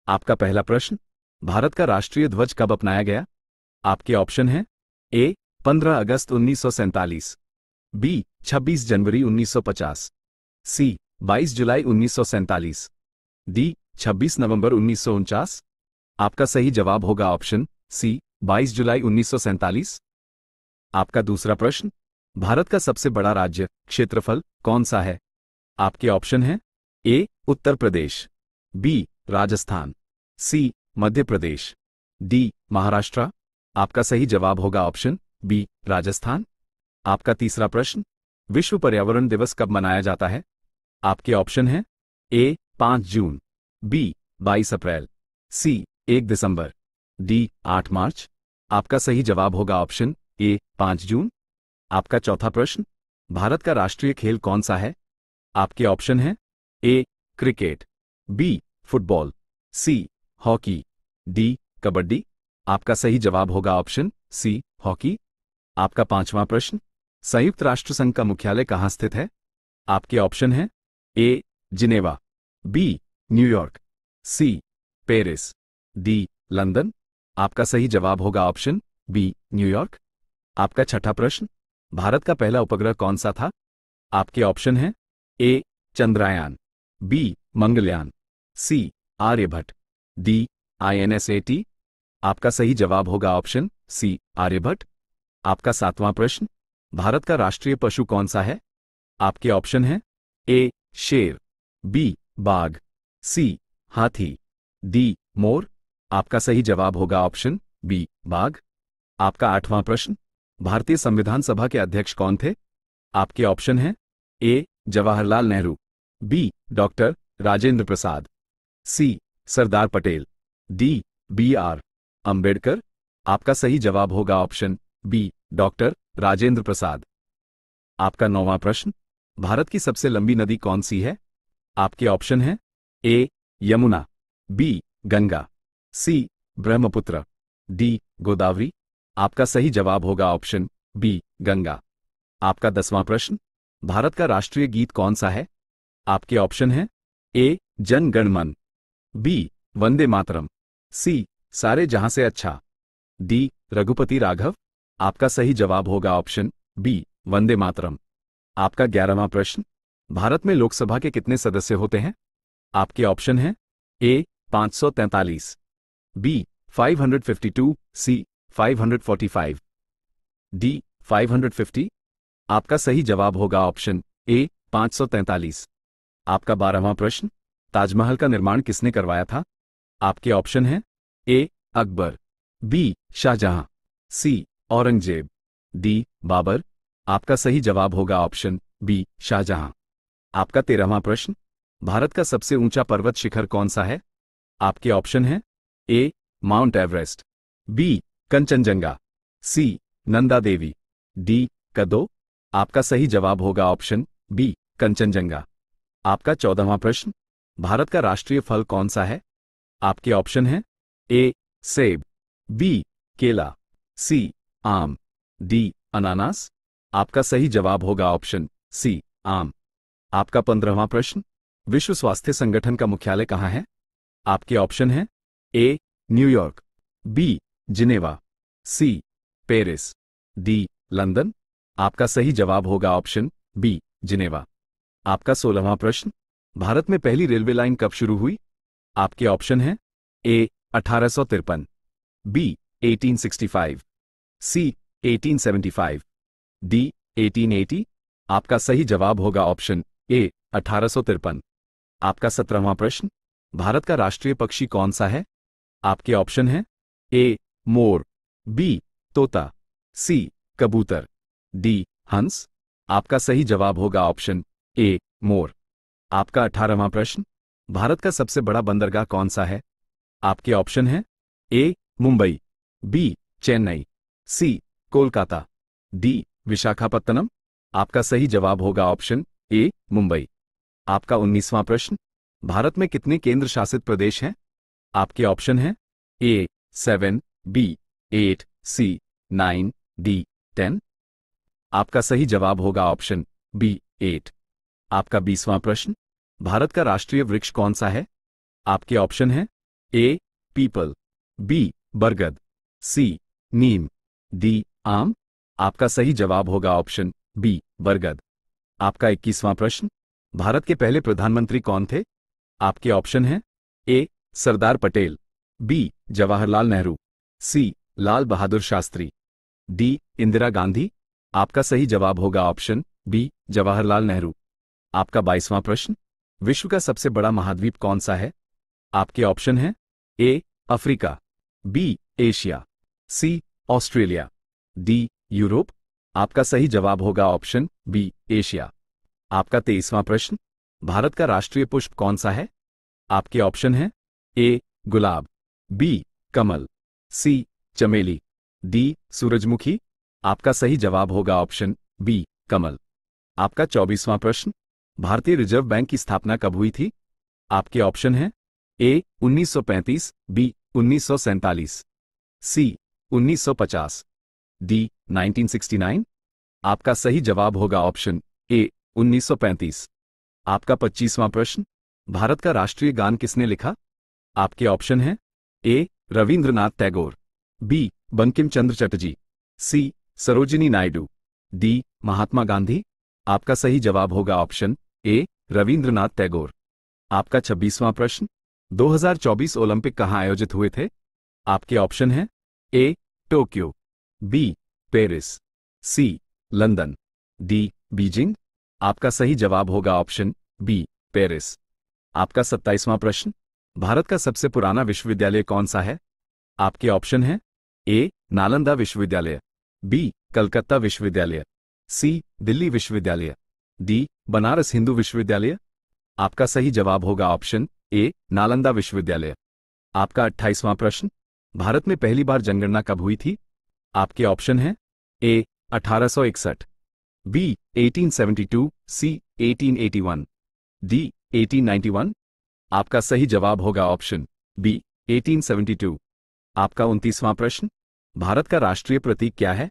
आपका पहला प्रश्न, भारत का राष्ट्रीय ध्वज कब अपनाया गया? आपके ऑप्शन हैं ए 15 अगस्त 1947, बी 26 जनवरी 1950, सी 22 जुलाई 1947, डी 26 नवंबर 1949। आपका सही जवाब होगा ऑप्शन सी 22 जुलाई 1947। आपका दूसरा प्रश्न, भारत का सबसे बड़ा राज्य क्षेत्रफल कौन सा है? आपके ऑप्शन हैं ए उत्तर प्रदेश, बी राजस्थान, सी मध्य प्रदेश, डी महाराष्ट्र। आपका सही जवाब होगा ऑप्शन बी राजस्थान। आपका तीसरा प्रश्न, विश्व पर्यावरण दिवस कब मनाया जाता है? आपके ऑप्शन हैं ए 5 जून, बी 22 अप्रैल, सी 1 दिसंबर, डी 8 मार्च। आपका सही जवाब होगा ऑप्शन ए 5 जून। आपका चौथा प्रश्न, भारत का राष्ट्रीय खेल कौन सा है? आपके ऑप्शन हैं A cricket, B football, C hockey, D kabaddi. आपका सही जवाब होगा ऑप्शन सी हॉकी। आपका पांचवां प्रश्न, संयुक्त राष्ट्र संघ का मुख्यालय कहां स्थित है? आपके ऑप्शन हैं A Geneva, B New York, C Paris, D London. आपका सही जवाब होगा ऑप्शन बी न्यूयॉर्क। आपका छठा प्रश्न, भारत का पहला उपग्रह कौन सा था? आपके ऑप्शन हैं ए चंद्रयान, बी मंगलयान, सी आर्यभट्ट, डी INSAT। आपका सही जवाब होगा ऑप्शन सी आर्यभट्ट। आपका सातवां प्रश्न, भारत का राष्ट्रीय पशु कौन सा है? आपके ऑप्शन हैं ए शेर, बी बाघ, सी हाथी, डी मोर। आपका सही जवाब होगा ऑप्शन बी बाघ। आपका आठवां प्रश्न, भारतीय संविधान सभा के अध्यक्ष कौन थे? आपके ऑप्शन हैं ए जवाहरलाल नेहरू, बी डॉक्टर राजेंद्र प्रसाद, सी सरदार पटेल, डी BR अंबेडकर। आपका सही जवाब होगा option B doctor Rajendra Prasad. आपका नौवां प्रश्न, भारत की सबसे लंबी नदी कौन सी है? आपके ऑप्शन हैं ए यमुना, बी गंगा, सी ब्रह्मपुत्र, डी गोदावरी। आपका सही जवाब होगा ऑप्शन बी गंगा। आपका 10वां प्रश्न, भारत का राष्ट्रीय गीत कौन सा है? आपके ऑप्शन हैं ए जन गण मन, बी वंदे मातरम, सी सारे जहां से अच्छा, डी रघुपति राघव। आपका सही जवाब होगा ऑप्शन बी वंदे मातरम। आपका 11वां प्रश्न, भारत में लोकसभा के कितने सदस्य होते हैं? आपके ऑप्शन हैं ए 543, बी 552, सी 545, डी 550। आपका सही जवाब होगा ऑप्शन ए 543। आपका 12वां प्रश्न, ताजमहल का निर्माण किसने करवाया था? आपके ऑप्शन हैं ए अकबर, बी शाहजहां, सी औरंगजेब, डी बाबर। आपका सही जवाब होगा ऑप्शन बी शाहजहां। आपका 13वां प्रश्न, भारत का सबसे ऊंचा पर्वत शिखर कौन सा है? आपके ऑप्शन हैं ए माउंट एवरेस्ट, बी कंचनजंगा, सी नंदा देवी, डी कदो। आपका सही जवाब होगा ऑप्शन बी कंचनजंगा। आपका 14वां प्रश्न, भारत का राष्ट्रीय फल कौन सा है? आपके ऑप्शन हैं ए सेब, बी केला, सी आम, डी अनानास। आपका सही जवाब होगा ऑप्शन सी आम। आपका 15वां प्रश्न, विश्व स्वास्थ्य संगठन का मुख्यालय कहां है? आपके ऑप्शन हैं A New York, B Geneva, C Paris, D London. आपका सही जवाब होगा ऑप्शन बी जिनेवा। आपका 16वां प्रश्न, भारत में पहली रेलवे लाइन कब शुरू हुई? आपके ऑप्शन हैं ए 1853, बी 1865, सी 1875, डी 1880। आपका सही जवाब होगा ऑप्शन ए 1853। आपका 17वां प्रश्न, भारत का राष्ट्रीय पक्षी कौन सा है? आपके ऑप्शन हैं ए मोर, बी तोता, सी कबूतर, डी हंस। आपका सही जवाब होगा ऑप्शन ए मोर। आपका 18वां प्रश्न, भारत का सबसे बड़ा बंदरगाह कौन सा है? आपके ऑप्शन हैं ए मुंबई, बी चेन्नई, सी कोलकाता, डी विशाखापत्तनम। आपका सही जवाब होगा ऑप्शन ए मुंबई। आपका 19वां प्रश्न, भारत में कितने केंद्र शासित प्रदेश हैं? आपके ऑप्शन हैं ए 7, बी 8, सी 9, डी 10। आपका सही जवाब होगा ऑप्शन बी 8। आपका 20वां प्रश्न, भारत का राष्ट्रीय वृक्ष कौन सा है? आपके ऑप्शन हैं ए पीपल, बी बरगद, सी नीम, डी आम। आपका सही जवाब होगा ऑप्शन बी बरगद। आपका 21वां प्रश्न, भारत के पहले प्रधानमंत्री कौन थे? आपके ऑप्शन हैं ए सरदार पटेल, बी जवाहरलाल नेहरू, सी लाल बहादुर शास्त्री, डी इंदिरा गांधी। आपका सही जवाब होगा ऑप्शन बी जवाहरलाल नेहरू। आपका 22वां प्रश्न, विश्व का सबसे बड़ा महाद्वीप कौन सा है? आपके ऑप्शन हैं A Africa, B Asia, C Australia, D Europe. आपका सही जवाब होगा ऑप्शन बी एशिया। आपका 23वां प्रश्न, भारत का राष्ट्रीय पुष्प कौन सा है? आपके ऑप्शन हैं ए गुलाब, बी कमल, सी चमेली, डी सूरजमुखी। आपका सही जवाब होगा ऑप्शन बी कमल। आपका 24वां प्रश्न, भारतीय रिजर्व बैंक की स्थापना कब हुई थी? आपके ऑप्शन हैं ए 1935, बी 1947, सी 1950, डी 1969। आपका सही जवाब होगा ऑप्शन ए 1935। आपका 25वां प्रश्न, भारत का राष्ट्रीय गान किसने लिखा? आपके ऑप्शन हैं ए रविंद्रनाथ टैगोर, बी बंकिम चंद्र चटर्जी, सी सरोजिनी नायडू, डी महात्मा गांधी। आपका सही जवाब होगा ऑप्शन ए रविंद्रनाथ टैगोर। आपका 26वां प्रश्न, 2024 ओलंपिक कहां आयोजित हुए थे? आपके ऑप्शन हैं ए टोक्यो, बी पेरिस, सी लंदन, डी बीजिंग। आपका सही जवाब होगा ऑप्शन बी पेरिस। आपका 27वां प्रश्न, भारत का सबसे पुराना विश्वविद्यालय कौन सा है? आपके ऑप्शन हैं ए नालंदा विश्वविद्यालय, बी कलकत्ता विश्वविद्यालय, सी दिल्ली विश्वविद्यालय, डी बनारस हिंदू विश्वविद्यालय। आपका सही जवाब होगा ऑप्शन ए नालंदा विश्वविद्यालय। आपका 28वां प्रश्न, भारत में पहली बार जनगणना कब हुई थी? आपके ऑप्शन हैं ए 1861, बी 1872, सी 1881, डी 1891। आपका सही जवाब होगा ऑप्शन बी 1872। आपका 29वां प्रश्न, भारत का राष्ट्रीय प्रतीक क्या है?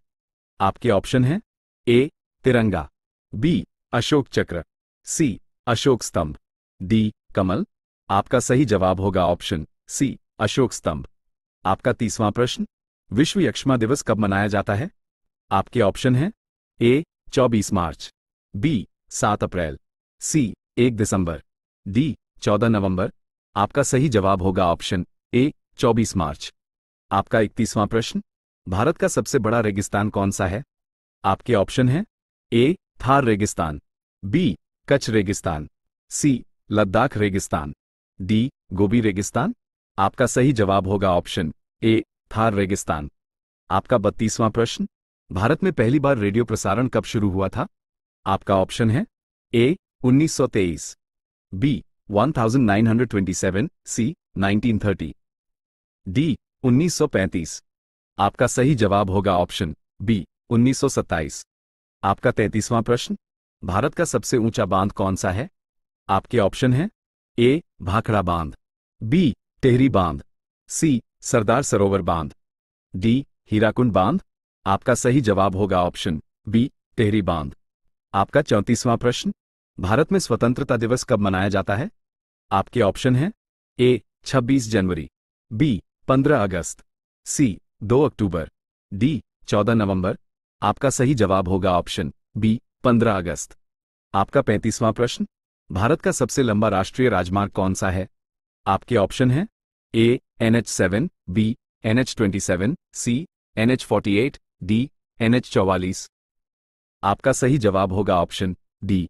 आपके ऑप्शन हैं ए तिरंगा, बी अशोक चक्र, सी अशोक स्तंभ, डी कमल। आपका सही जवाब होगा ऑप्शन सी अशोक स्तंभ। आपका 30वां प्रश्न, विश्व यक्ष्मा दिवस कब मनाया जाता है? आपके ऑप्शन हैं ए 24 मार्च, बी 7 अप्रैल, सी 1 दिसंबर, डी 14 नवंबर। आपका सही जवाब होगा ऑप्शन ए 24 मार्च। आपका 31वां प्रश्न, भारत का सबसे बड़ा रेगिस्तान कौन सा है? आपके ऑप्शन हैं ए थार रेगिस्तान, बी कच्छ रेगिस्तान, सी लद्दाख रेगिस्तान, डी गोबी रेगिस्तान। आपका सही जवाब होगा ऑप्शन ए थार रेगिस्तान। आपका 32वां प्रश्न, भारत में पहली बार रेडियो प्रसारण कब शुरू हुआ था? आपका ऑप्शन है ए 1923, बी 1927, सी 1930, डी 1935। आपका सही जवाब होगा ऑप्शन बी 1927। आपका 33वां प्रश्न, भारत का सबसे ऊंचा बांध कौन सा है? आपके ऑप्शन हैं ए भाखड़ा बांध, बी टेहरी बांध, सी सरदार सरोवर बांध, डी हीराकुंड बांध। आपका सही जवाब होगा ऑप्शन बी टेहरी बांध। आपका 34वां प्रश्न, भारत में स्वतंत्रता दिवस कब मनाया जाता है? आपके ऑप्शन हैं ए 26 जनवरी, बी 15 अगस्त, सी 2 अक्टूबर, डी 14 नवंबर। आपका सही जवाब होगा ऑप्शन बी 15 अगस्त। आपका 35वां प्रश्न, भारत का सबसे लंबा राष्ट्रीय राजमार्ग कौन सा है? आपके ऑप्शन हैं ए NH7, बी NH27, सी NH48, डी NH44। आपका सही जवाब होगा ऑप्शन डी।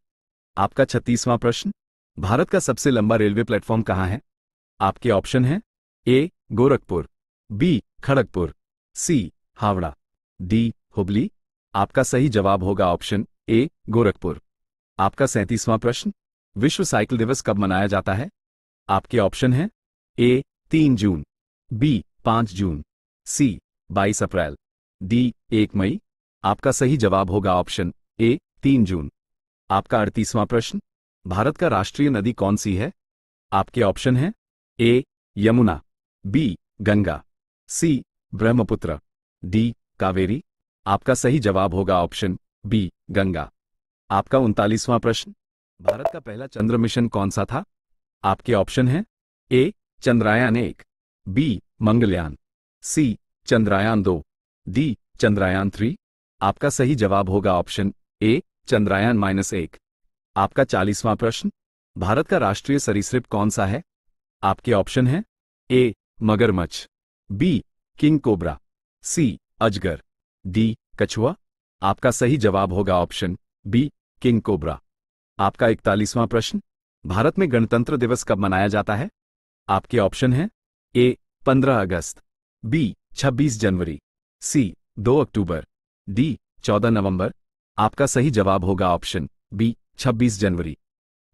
आपका 36वां प्रश्न, भारत का सबसे लंबा रेलवे प्लेटफॉर्म कहां है? आपके ऑप्शन हैं ए गोरखपुर, बी खड़गपुर, सी हावड़ा, डी हुबली। आपका सही जवाब होगा ऑप्शन ए गोरखपुर। आपका 37वां प्रश्न, विश्व साइकिल दिवस कब मनाया जाता है? आपके ऑप्शन हैं ए 3 जून, बी 5 जून, सी 22 अप्रैल, डी 1 मई। आपका सही जवाब होगा ऑप्शन ए 3 जून। आपका 38वां प्रश्न, भारत का राष्ट्रीय नदी कौन सी है? आपके ऑप्शन हैं ए यमुना, बी गंगा, सी ब्रह्मपुत्र, डी कावेरी। आपका सही जवाब होगा ऑप्शन बी गंगा। आपका 39वां प्रश्न, भारत का पहला चंद्र मिशन कौन सा था? आपके ऑप्शन हैं ए चंद्रयान 1, बी मंगलयान, सी चंद्रयान 2, डी चंद्रयान 3। आपका सही जवाब होगा ऑप्शन ए चंद्रयान -1। आपका 40वां प्रश्न, भारत का राष्ट्रीय सरीसृप कौन सा है? आपके ऑप्शन हैं ए मगरमच्छ, बी किंग कोबरा, सी अजगर, डी कछुआ। आपका सही जवाब होगा ऑप्शन बी किंग कोबरा। आपका 41वां प्रश्न, भारत में गणतंत्र दिवस कब मनाया जाता है? आपके ऑप्शन हैं ए 15 अगस्त, बी 26 जनवरी, सी 2 अक्टूबर, डी 14 नवंबर। आपका सही जवाब होगा ऑप्शन बी 26 जनवरी।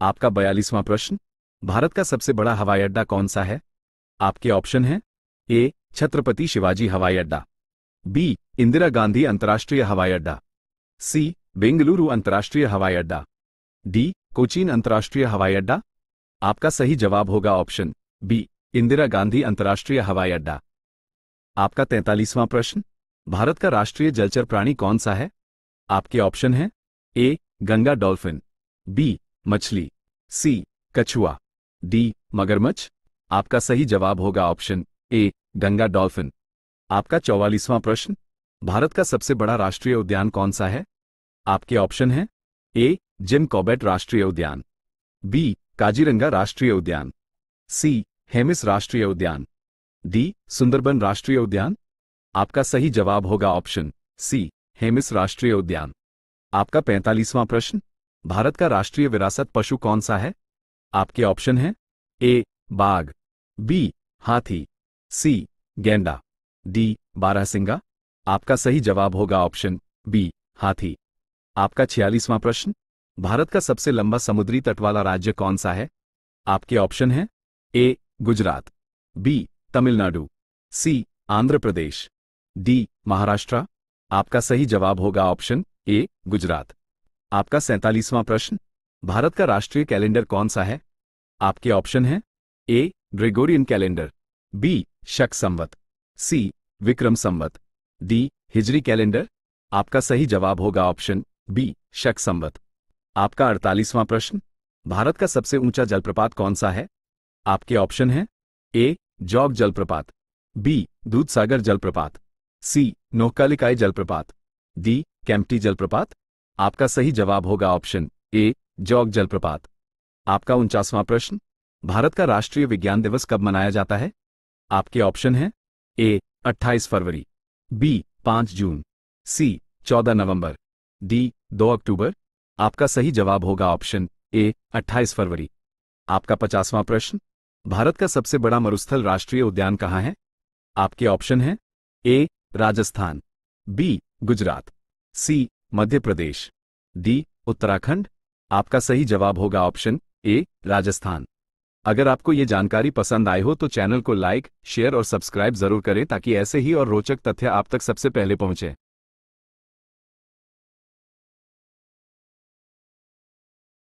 आपका 42वां प्रश्न, भारत का सबसे बड़ा हवाई अड्डा कौन सा है? आपके ऑप्शन हैं ए छत्रपति शिवाजी हवाई अड्डा, बी इंदिरा गांधी अंतर्राष्ट्रीय हवाई अड्डा, सी बेंगलुरु अंतर्राष्ट्रीय हवाई अड्डा, डी कोचीन अंतर्राष्ट्रीय हवाई अड्डा। आपका सही जवाब होगा ऑप्शन बी इंदिरा गांधी अंतर्राष्ट्रीय हवाई अड्डा। आपका 43वां प्रश्न, भारत का राष्ट्रीय जलचर प्राणी कौन सा है? आपके ऑप्शन हैं ए गंगा डॉल्फिन, बी मछली, सी कछुआ, डी मगरमच्छ। आपका सही जवाब होगा ऑप्शन ए गंगा डॉल्फिन। आपका 44वां प्रश्न, भारत का सबसे बड़ा राष्ट्रीय उद्यान कौन सा है? आपके ऑप्शन हैं ए जिम कॉर्बेट राष्ट्रीय उद्यान, बी काजीरंगा राष्ट्रीय उद्यान, सी हेमिस राष्ट्रीय उद्यान, डी सुंदरबन राष्ट्रीय उद्यान। आपका सही जवाब होगा ऑप्शन सी हेमिस राष्ट्रीय उद्यान। आपका 45वां प्रश्न, भारत का राष्ट्रीय विरासत पशु कौन सा है? आपके ऑप्शन हैं ए बाघ, बी हाथी, सी गैंडा, डी बारहसिंगा। आपका सही जवाब होगा ऑप्शन बी हाथी। आपका 46वां प्रश्न, भारत का सबसे लंबा समुद्री तट वाला राज्य कौन सा है? आपके ऑप्शन हैं ए गुजरात, बी तमिलनाडु, सी आंध्र प्रदेश, डी महाराष्ट्र। आपका सही जवाब होगा ऑप्शन ए गुजरात। आपका 47वां प्रश्न, भारत का राष्ट्रीय कैलेंडर कौन सा है? आपके ऑप्शन हैं ए ग्रेगोरियन कैलेंडर, बी शक संवत, सी विक्रम संवत, डी हिजरी कैलेंडर। आपका सही जवाब होगा ऑप्शन बी शक संवत। आपका 48वां प्रश्न, भारत का सबसे ऊंचा जलप्रपात कौन सा है? आपके ऑप्शन हैं ए जौग जलप्रपात, बी दूधसागर जलप्रपात, सी नोहकालिकाई जलप्रपात, डी केम्प्टी जलप्रपात। आपका सही जवाब होगा ऑप्शन ए जौग जलप्रपात। आपका 49वां प्रश्न, भारत का राष्ट्रीय विज्ञान दिवस कब मनाया जाता है? आपके ऑप्शन हैं ए 28 फरवरी, बी 5 जून, सी 14 नवंबर, डी 2 अक्टूबर। आपका सही जवाब होगा ऑप्शन ए 28 फरवरी। आपका 50वां प्रश्न, भारत का सबसे बड़ा मरुस्थल राष्ट्रीय उद्यान कहाँ है? आपके ऑप्शन हैं ए राजस्थान, बी गुजरात, सी मध्य प्रदेश, डी उत्तराखंड। आपका सही जवाब होगा ऑप्शन ए राजस्थान। अगर आपको ये जानकारी पसंद आई हो तो चैनल को लाइक, शेयर और सब्सक्राइब जरूर करें ताकि ऐसे ही और रोचक तथ्य आप तक सबसे पहले पहुंचे।